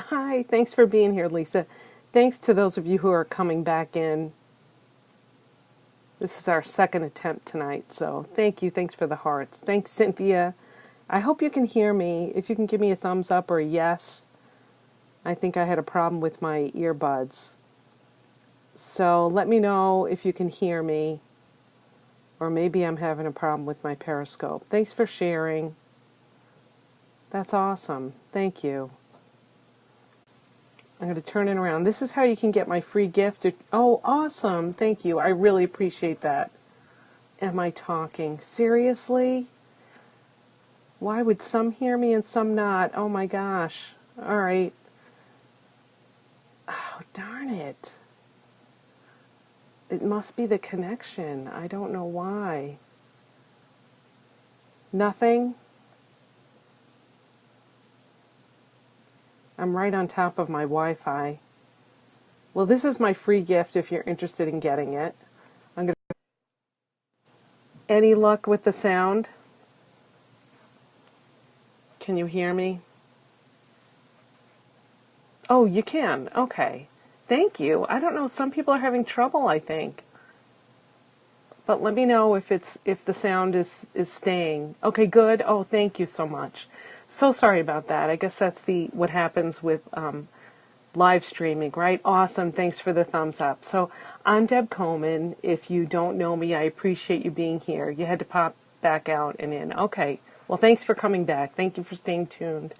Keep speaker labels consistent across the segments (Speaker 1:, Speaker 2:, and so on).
Speaker 1: Hi, thanks for being here, Lisa. Thanks to those of you who are coming back in. This is our second attempt tonight, so thank you. Thanks for the hearts. Thanks, Cynthia. I hope you can hear me. If you can give me a thumbs up or a yes. I think I had a problem with my earbuds. So let me know if you can hear me, or maybe I'm having a problem with my Periscope. Thanks for sharing. That's awesome. Thank you. I'm going to turn it around. This is how you can get my free gift. Oh, awesome. Thank you. I really appreciate that. Am I talking? Seriously? Why would some hear me and some not? Oh my gosh. All right. Oh, darn it. It must be the connection. I don't know why. Nothing? I'm right on top of my Wi-Fi. Well, this is my free gift if you're interested in getting it. Any luck with the sound? Can you hear me? Oh, you can. Okay. Thank you. I don't know. Some people are having trouble, I think. But let me know if the sound is staying. Okay, good. Oh, thank you so much. So sorry about that. I guess that's what happens with live streaming, right? Awesome. Thanks for the thumbs up. So I'm Deb Coleman. If you don't know me, I appreciate you being here. You had to pop back out and in. Okay. Well, thanks for coming back. Thank you for staying tuned.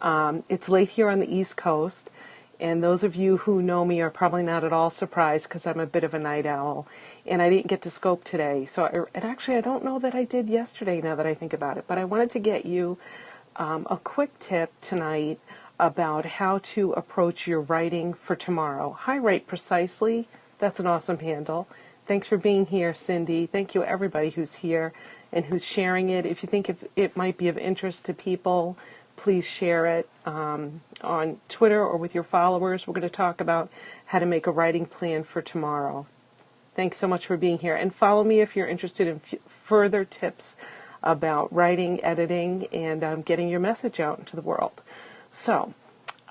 Speaker 1: It's late here on the East Coast, and those of you who know me are probably not at all surprised because I'm a bit of a night owl, and I didn't get to scope today. And actually, I don't know that I did yesterday now that I think about it, but I wanted to get you a quick tip tonight about how to approach your writing for tomorrow. Hi, Write Precisely. That's an awesome handle. Thanks for being here, Cindy. Thank you, everybody who's here and who's sharing it. If you think it might be of interest to people, please share it on Twitter or with your followers. We're going to talk about how to make a writing plan for tomorrow. Thanks so much for being here. And follow me if you're interested in further tips about writing, editing, and getting your message out into the world. So,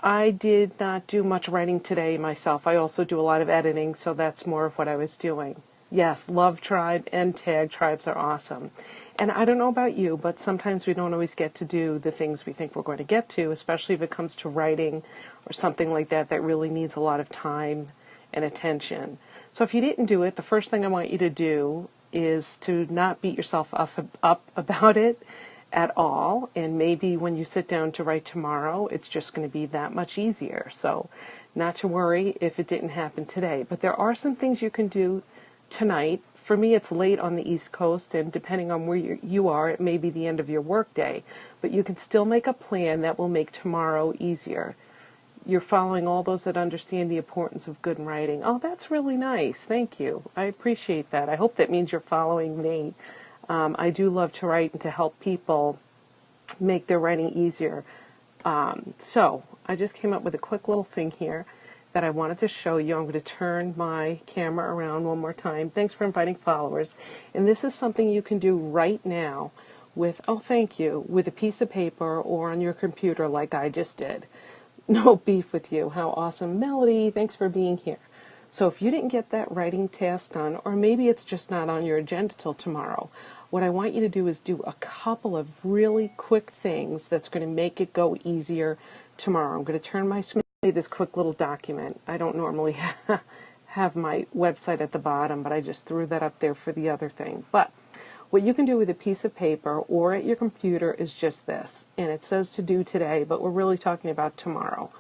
Speaker 1: I did not do much writing today myself. I also do a lot of editing, so that's more of what I was doing. Yes, Love Tribe and Tag Tribes are awesome. And I don't know about you, but sometimes we don't always get to do the things we think we're going to get to, especially if it comes to writing or something like that that really needs a lot of time and attention. So if you didn't do it, the first thing I want you to do is to not beat yourself up about it at all. And maybe when you sit down to write tomorrow, it's just going to be that much easier. So not to worry if it didn't happen today. But there are some things you can do tonight. For me, it's late on the East Coast, and depending on where you are, it may be the end of your workday. But you can still make a plan that will make tomorrow easier. You're following all those that understand the importance of good writing. Oh, that's really nice. Thank you. I appreciate that. I hope that means you're following me. I do love to write and to help people make their writing easier. So I just came up with a quick little thing here that I wanted to show you. I'm going to turn my camera around one more time. Thanks for inviting followers. And this is something you can do right now with, oh, thank you, with a piece of paper or on your computer like I just did. No beef with you. How awesome. Melody, thanks for being here. So if you didn't get that writing task done, or maybe it's just not on your agenda till tomorrow, what I want you to do is do a couple of really quick things that's going to make it go easier tomorrow. I'm going to turn my this quick little document. I don't normally have my website at the bottom, but I just threw that up there for the other thing. But what you can do with a piece of paper or at your computer is just this. And it says to do today, but we're really talking about tomorrow.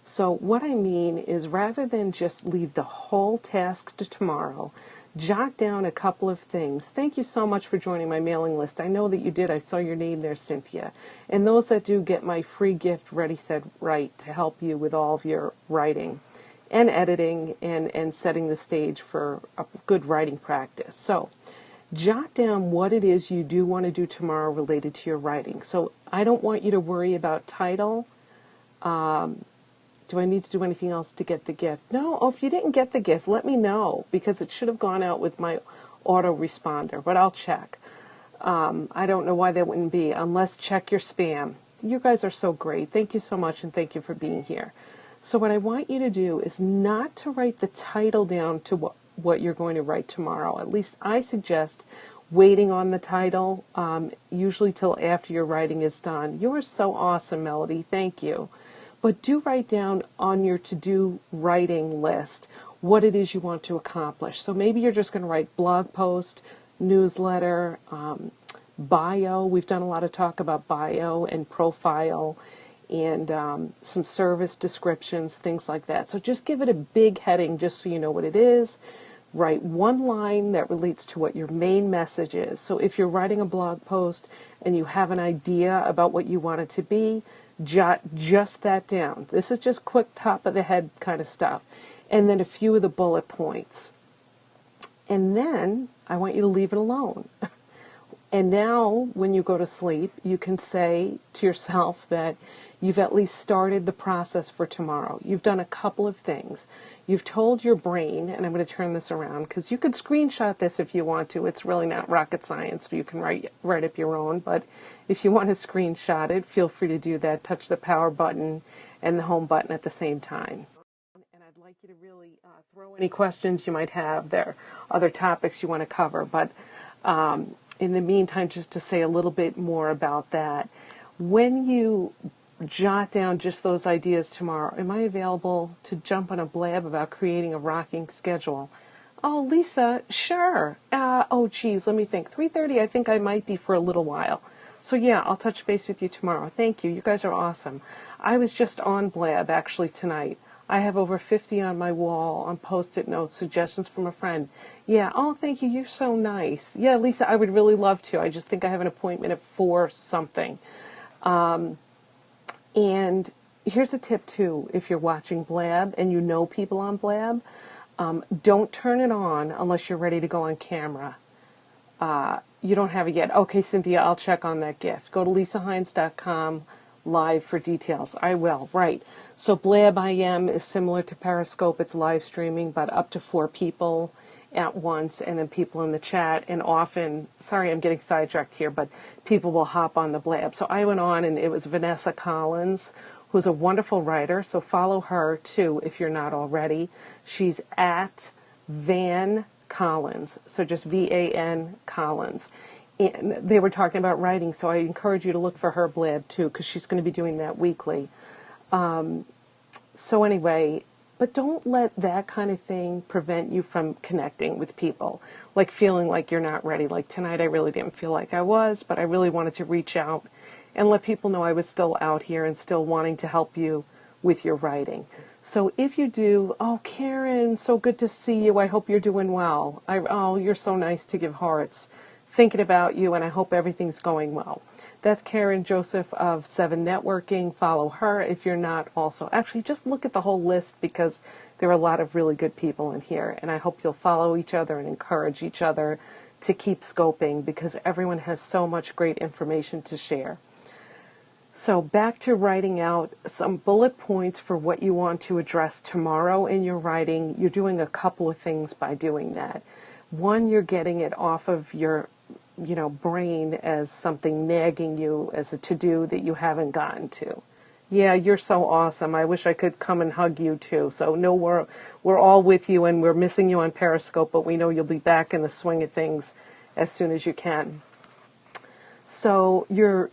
Speaker 1: So what I mean is rather than just leave the whole task to tomorrow, jot down a couple of things. Thank you so much for joining my mailing list. I know that you did. I saw your name there, Cynthia. And those that do get my free gift, Ready, Set, Write, to help you with all of your writing and editing and setting the stage for a good writing practice. So jot down what it is you do want to do tomorrow related to your writing. So I don't want you to worry about title. Do I need to do anything else to get the gift? No. Oh, if you didn't get the gift, let me know, because it should have gone out with my autoresponder, but I'll check. I don't know why that wouldn't be, unless check your spam. You guys are so great. Thank you so much, and thank you for being here. So what I want you to do is not to write the title down to what you're going to write tomorrow. At least I suggest waiting on the title, usually till after your writing is done. You are so awesome, Melody. Thank you. But do write down on your to-do writing list what it is you want to accomplish. So maybe you're just going to write blog post, newsletter, bio. We've done a lot of talk about bio and profile and some service descriptions, things like that. So just give it a big heading just so you know what it is. Write one line that relates to what your main message is. So if you're writing a blog post and you have an idea about what you want it to be, jot just that down. This is just quick top of the head kind of stuff. And then a few of the bullet points. And then I want you to leave it alone. And now when you go to sleep, you can say to yourself that you've at least started the process for tomorrow. You've done a couple of things. You've told your brain, and I'm going to turn this around because you could screenshot this if you want to. It's really not rocket science, so you can write up your own. But if you want to screenshot it, feel free to do that. Touch the power button and the home button at the same time. And I'd like you to really throw any questions you might have there, other topics you want to cover. But in the meantime, just to say a little bit more about that, when you jot down just those ideas tomorrow, am I available to jump on a blab about creating a rocking schedule? Oh, Lisa, sure. Oh, geez, let me think. 3:30, I think I might be for a little while. So yeah, I'll touch base with you tomorrow. Thank you. You guys are awesome. I was just on Blab actually tonight. I have over 50 on my wall on Post-it notes, suggestions from a friend. Yeah, oh, thank you. You're so nice. Yeah, Lisa, I would really love to. I just think I have an appointment at 4 something. And here's a tip, too. If you're watching Blab and you know people on Blab, don't turn it on unless you're ready to go on camera. You don't have it yet. Okay, Cynthia, I'll check on that gift. Go to lisahines.com live for details. I will, right. So Blab IM is similar to Periscope. It's live streaming, but up to 4 people at once, and then people in the chat, and often, sorry I'm getting sidetracked here, but people will hop on the Blab. So I went on, and it was Vanessa Collins, who's a wonderful writer, so follow her too if you're not already. She's at Van Collins, so just V-A-N Collins. And they were talking about writing, so I encourage you to look for her Blab too, because she's going to be doing that weekly. So anyway, but don't let that kind of thing prevent you from connecting with people, like feeling like you're not ready. Like tonight I really didn't feel like I was, but I really wanted to reach out and let people know I was still out here and still wanting to help you with your writing. So if you do, oh, Karen, so good to see you. I hope you're doing well. Oh, you're so nice to give hearts. Thinking about you, and I hope everything's going well. That's Karen Joseph of 7 Networking. Follow her if you're not also. Actually, just look at the whole list because there are a lot of really good people in here, and I hope you'll follow each other and encourage each other to keep scoping because everyone has so much great information to share. So back to writing out some bullet points for what you want to address tomorrow in your writing. You're doing a couple of things by doing that. One, you're getting it off of your brain as something nagging you as a to-do that you haven't gotten to. Yeah, you're so awesome. I wish I could come and hug you too. So no, we're all with you, and we're missing you on Periscope, but we know you'll be back in the swing of things as soon as you can. So you're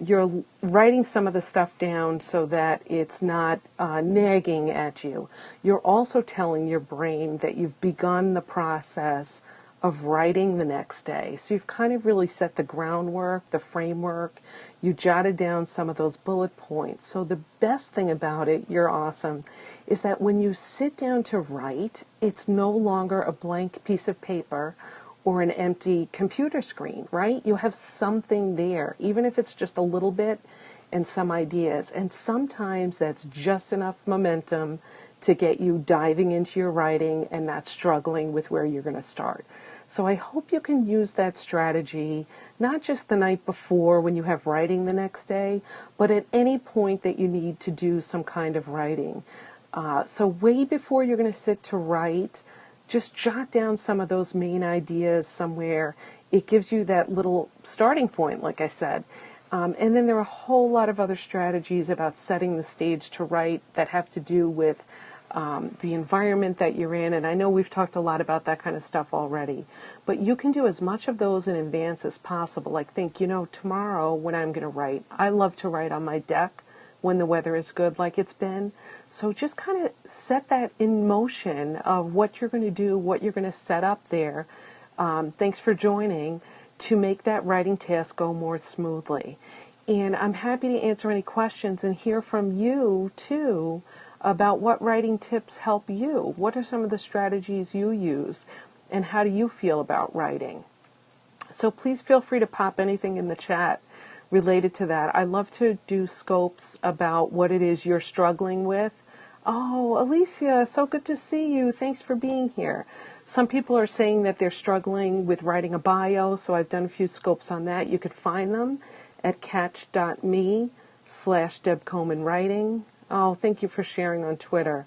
Speaker 1: writing some of the stuff down so that it's not nagging at you. You're also telling your brain that you've begun the process of writing the next day. So you've kind of really set the groundwork, the framework. You jotted down some of those bullet points. So the best thing about it, you're awesome, is that when you sit down to write, it's no longer a blank piece of paper or an empty computer screen, right? You have something there, even if it's just a little bit and some ideas. And sometimes that's just enough momentum to get you diving into your writing and not struggling with where you're going to start. So I hope you can use that strategy, not just the night before when you have writing the next day, but at any point that you need to do some kind of writing. So way before you're going to sit to write, just jot down some of those main ideas somewhere. It gives you that little starting point, like I said. And then there are a whole lot of other strategies about setting the stage to write that have to do with the environment that you're in. And I know we've talked a lot about that kind of stuff already. But you can do as much of those in advance as possible. Like think, tomorrow when I'm going to write, I love to write on my deck when the weather is good like it's been. So just kind of set that in motion of what you're going to do, what you're going to set up there. Thanks for joining, to make that writing task go more smoothly. And I'm happy to answer any questions and hear from you too about what writing tips help you. What are some of the strategies you use and how do you feel about writing? So please feel free to pop anything in the chat related to that. I love to do scopes about what it is you're struggling with. Oh, Alicia, so good to see you. Thanks for being here. Some people are saying that they're struggling with writing a bio, so I've done a few scopes on that. You could find them at catch.me/DebColemanWriting. Oh, thank you for sharing on Twitter.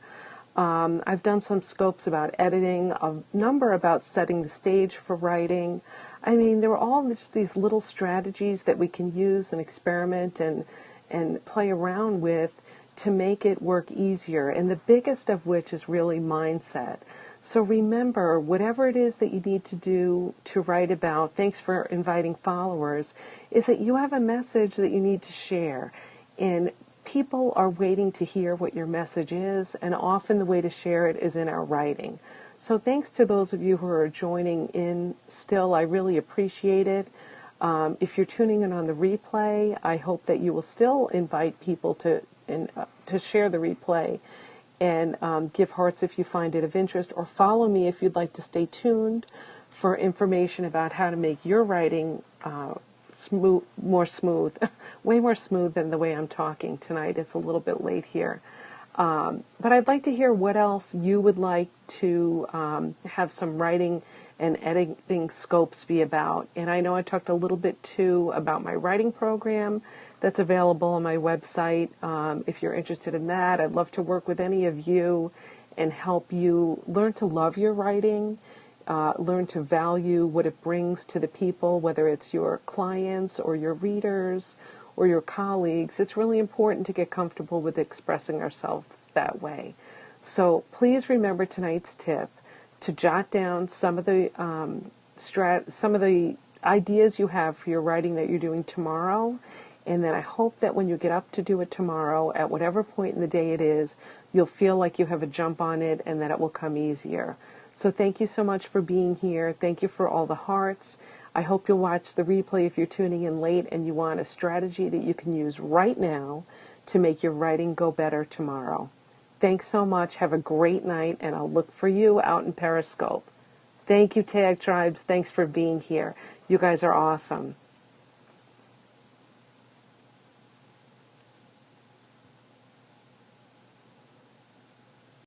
Speaker 1: I've done some scopes about editing, a number about setting the stage for writing. I mean, there are all just these little strategies that we can use and experiment and play around with to make it work easier, and the biggest of which is really mindset. So remember, whatever it is that you need to do to write about, thanks for inviting followers, is that you have a message that you need to share. And people are waiting to hear what your message is, and often the way to share it is in our writing. So thanks to those of you who are joining in still, I really appreciate it. If you're tuning in on the replay, I hope that you will still invite people to share the replay and give hearts if you find it of interest, or follow me if you'd like to stay tuned for information about how to make your writing more smooth, way more smooth than the way I'm talking tonight. It's a little bit late here. But I'd like to hear what else you would like to have some writing and editing scopes be about. And I know I talked a little bit too about my writing program that's available on my website. If you're interested in that, I'd love to work with any of you and help you learn to love your writing, learn to value what it brings to the people, whether it's your clients or your readers or your colleagues. It's really important to get comfortable with expressing ourselves that way. So please remember tonight's tip to jot down some of the ideas you have for your writing that you're doing tomorrow. And then I hope that when you get up to do it tomorrow, at whatever point in the day it is, you'll feel like you have a jump on it and that it will come easier. So thank you so much for being here. Thank you for all the hearts. I hope you'll watch the replay if you're tuning in late and you want a strategy that you can use right now to make your writing go better tomorrow. Thanks so much. Have a great night, and I'll look for you out in Periscope. Thank you, Tag Tribes. Thanks for being here. You guys are awesome.